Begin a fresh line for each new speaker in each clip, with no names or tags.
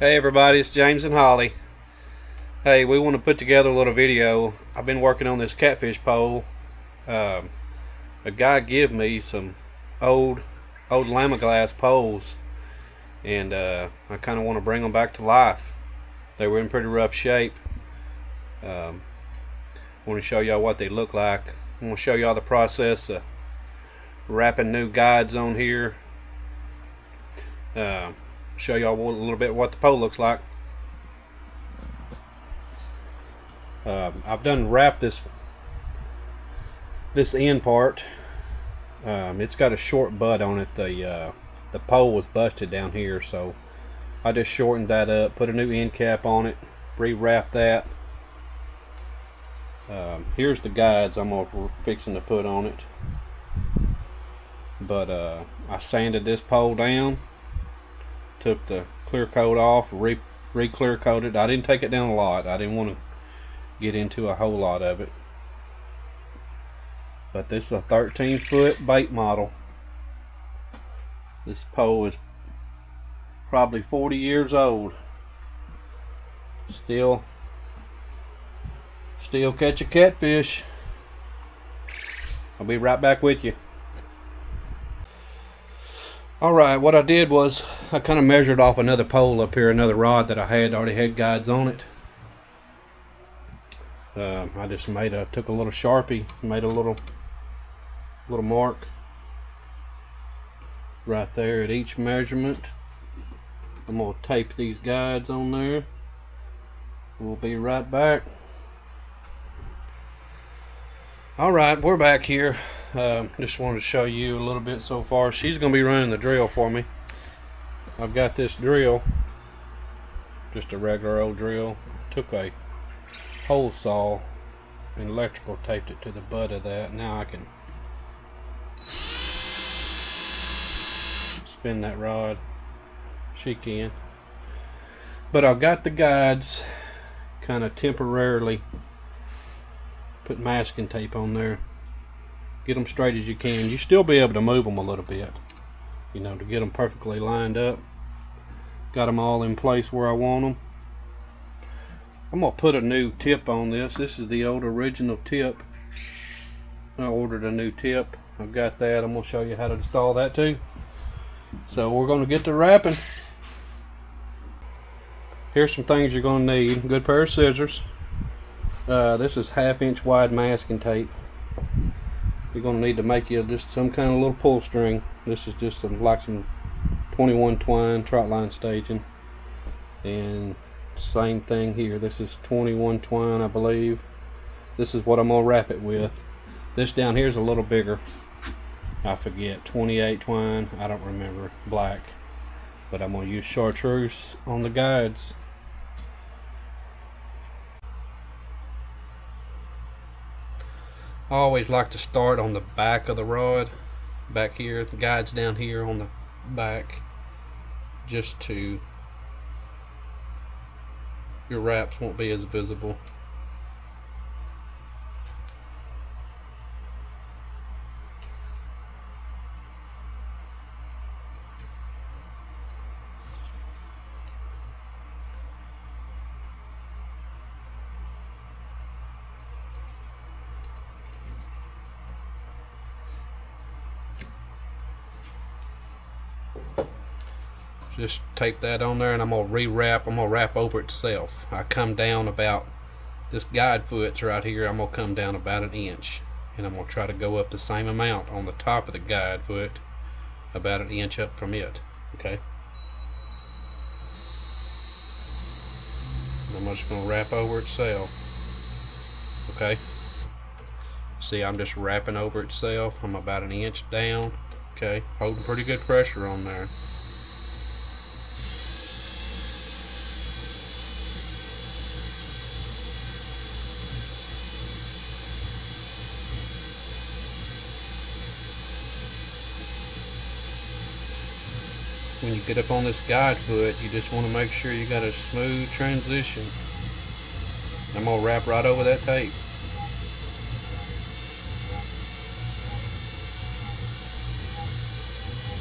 Hey everybody, it's James and Holly. Hey, we want to put together a little video. I've been working on this catfish pole. A guy gave me some old Lamiglas poles, and I kind of want to bring them back to life. They were in pretty rough shape. I want to show y'all what they look like. I want to show y'all the process of wrapping new guides on here. Show y'all a little bit what the pole looks like. I've done wrapped this end part. It's got a short butt on it. The pole was busted down here, so I just shortened that up, put a new end cap on it, rewrapped that. Here's the guides I'm fixing to put on it. But I sanded this pole down, took the clear coat off, re-clear coated. I didn't take it down a lot. I didn't want to get into a whole lot of it. But this is a 13-foot bait model. This pole is probably 40 years old. Still catch a catfish. I'll be right back with you. Alright, what I did was I kind of measured off another pole up here, another rod that I already had guides on it. I just took a little Sharpie, made a little mark right there at each measurement. I'm going to tape these guides on there. We'll be right back. Alright, we're back here. Just wanted to show you a little bit so far. She's going to be running the drill for me. I've got this drill, just a regular old drill. Took a hole saw and electrical taped it to the butt of that. Now I can spin that rod. She can. But I've got the guides kind of temporarily put masking tape on there. Get them straight as you can. You still be able to move them a little bit, you know, to get them perfectly lined up. Got them all in place where I want them. I'm gonna put a new tip on this. This is the old original tip. I ordered a new tip. I've got that. I'm gonna show you how to install that too. So we're gonna get to wrapping. Here's some things you're gonna need. A good pair of scissors. This is 1/2 inch wide masking tape. You're going to need to make you just some kind of little pull string. This is just some 21 twine trot line staging. And same thing here. This is 21 twine, I believe. This is what I'm going to wrap it with. This down here is a little bigger. I forget. 28 twine. I don't remember. Black. But I'm going to use chartreuse on the guides. I always like to start on the back of the rod, back here. The guide's down here on the back, just to your wraps won't be as visible. Just tape that on there, and I'm gonna rewrap. I'm gonna wrap over itself. I come down about this guide foot's right here. I'm gonna come down about 1 inch, and I'm gonna try to go up the same amount on the top of the guide foot, about 1 inch up from it. Okay. And I'm just gonna wrap over itself. Okay. See, I'm just wrapping over itself. I'm about 1 inch down. Okay, holding pretty good pressure on there. When you get up on this guide foot, you just want to make sure you got a smooth transition. I'm going to wrap right over that tape.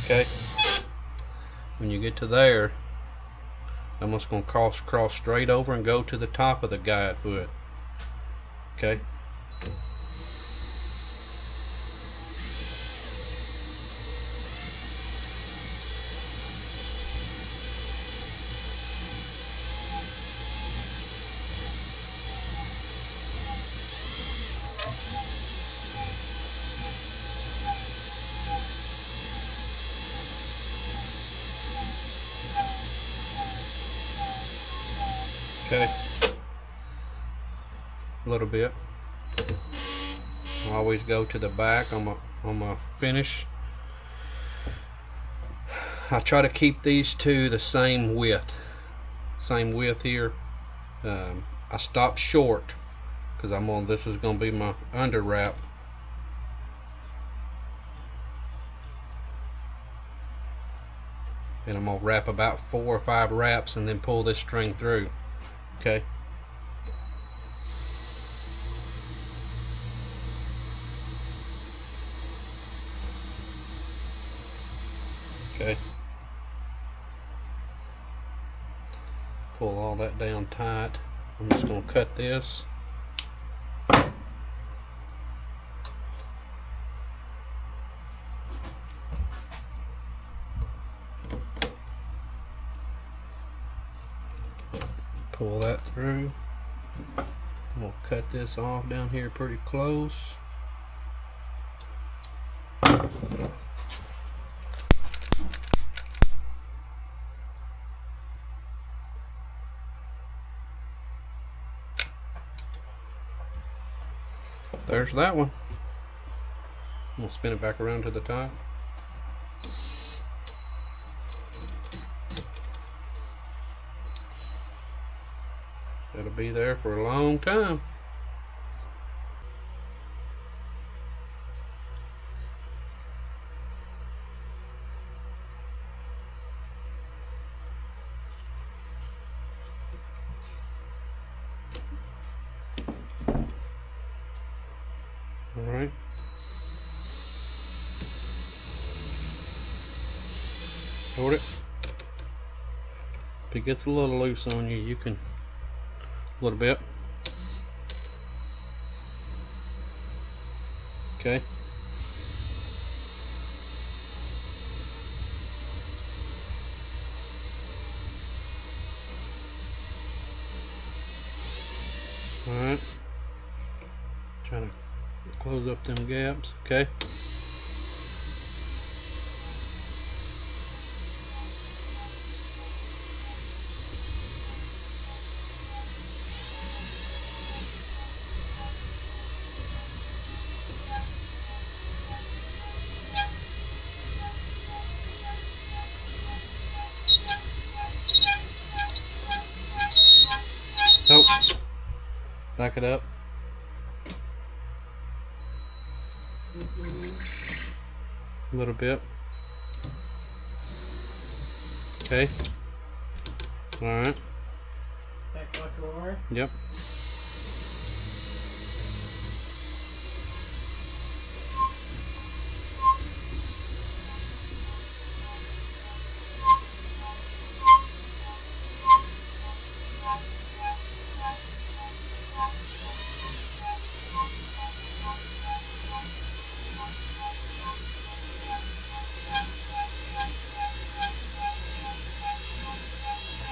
Okay. When you get to there, I'm just going to cross straight over and go to the top of the guide foot. Okay. Okay, a little bit. I always go to the back on my finish. I try to keep these two the same width here. I stopped short because this is going to be my under wrap. And I'm going to wrap about 4 or 5 wraps and then pull this string through. Okay. Okay. Pull all that down tight. I'm just going to cut this. Pull that through. I'm going to cut this off down here pretty close. There's that one. I'm going to spin it back around to the top. It'll be there for a long time. Alright. Hold it. If it gets a little loose on you, you can a little bit. Okay. Alright. Trying to close up them gaps. Okay. Oh, back it up. A little bit. Okay. Alright.
Back like you are?
Yep.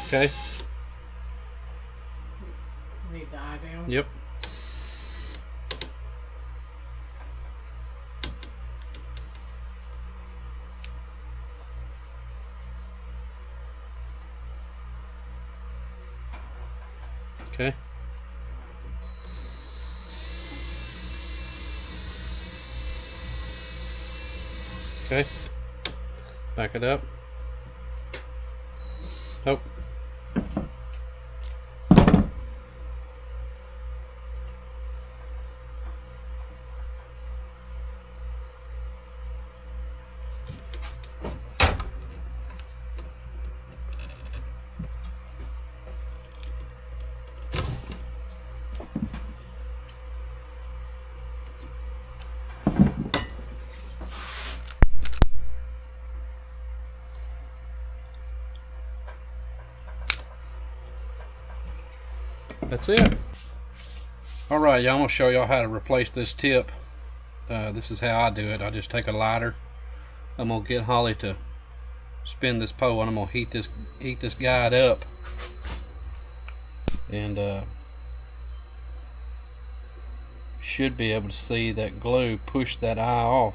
Okay.
Need the eye down?
Yep. Okay. Okay. Back it up. Oh. that's it. Alright, y'all, I'm going to show y'all how to replace this tip. This is how I do it. I just take a lighter. I'm going to get Holly to spin this pole, and I'm going to heat this guide up. And should be able to see that glue push that eye off.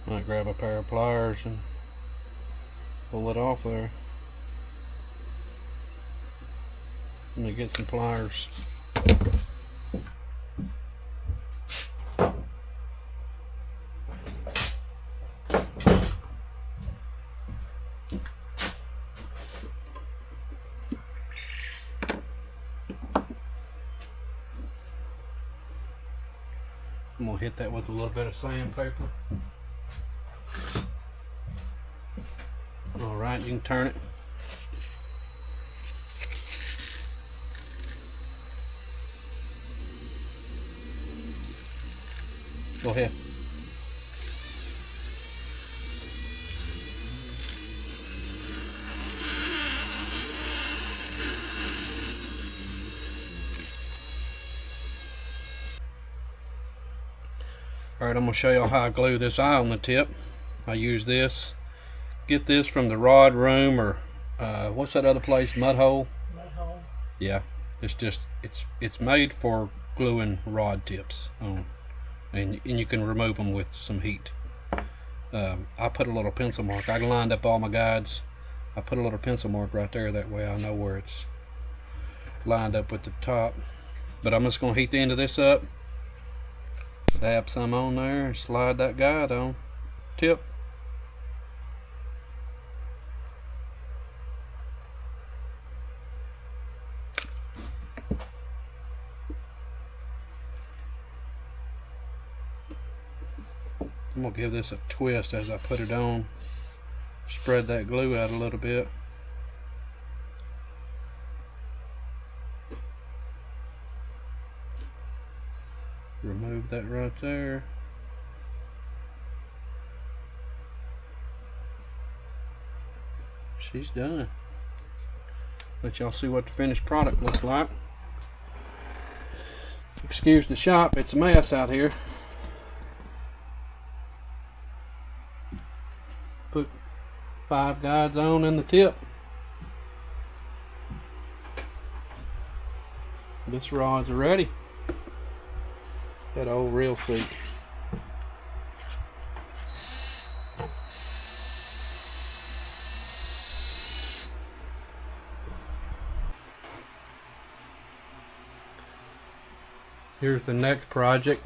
Might grab a pair of pliers and pull it off there. Let me get some pliers. I'm gonna hit that with a little bit of sandpaper. Alright, you can turn it. Go ahead. Alright, I'm going to show y'all how I glue this eye on the tip. I use this. Get this from the rod room, or what's that other place? Mud hole?
Mud hole.
Yeah. It's made for gluing rod tips on. And you can remove them with some heat. I put a little pencil mark. I lined up all my guides. I put a little pencil mark right there. That way I know where it's lined up with the top. But I'm just going to heat the end of this up. Dab some on there and slide that guide on. Tip. I'm going to give this a twist as I put it on. Spread that glue out a little bit. Remove that right there. She's done. Let y'all see what the finished product looks like. Excuse the shop, it's a mess out here. Put 5 guides on in the tip. This rod's ready. That old reel seat. Here's the next project.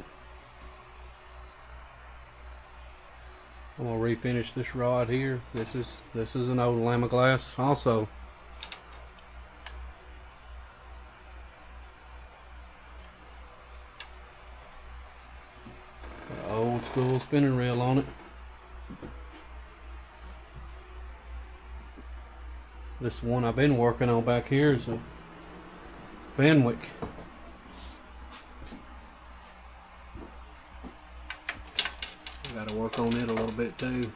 I'm gonna refinish this rod here. This is an old Lamiglas also. Got an old school spinning reel on it. This one I've been working on back here is a Fenwick. Got to work on it a little bit too.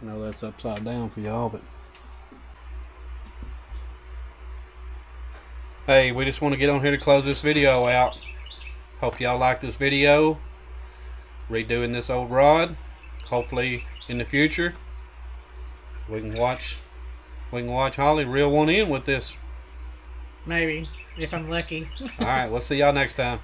I know that's upside down for y'all, but hey, we just want to get on here to close this video out. Hope y'all like this video. Redoing this old rod. Hopefully in the future we can watch Holly reel one in with this.
Maybe, if I'm lucky.
Alright, we'll see y'all next time.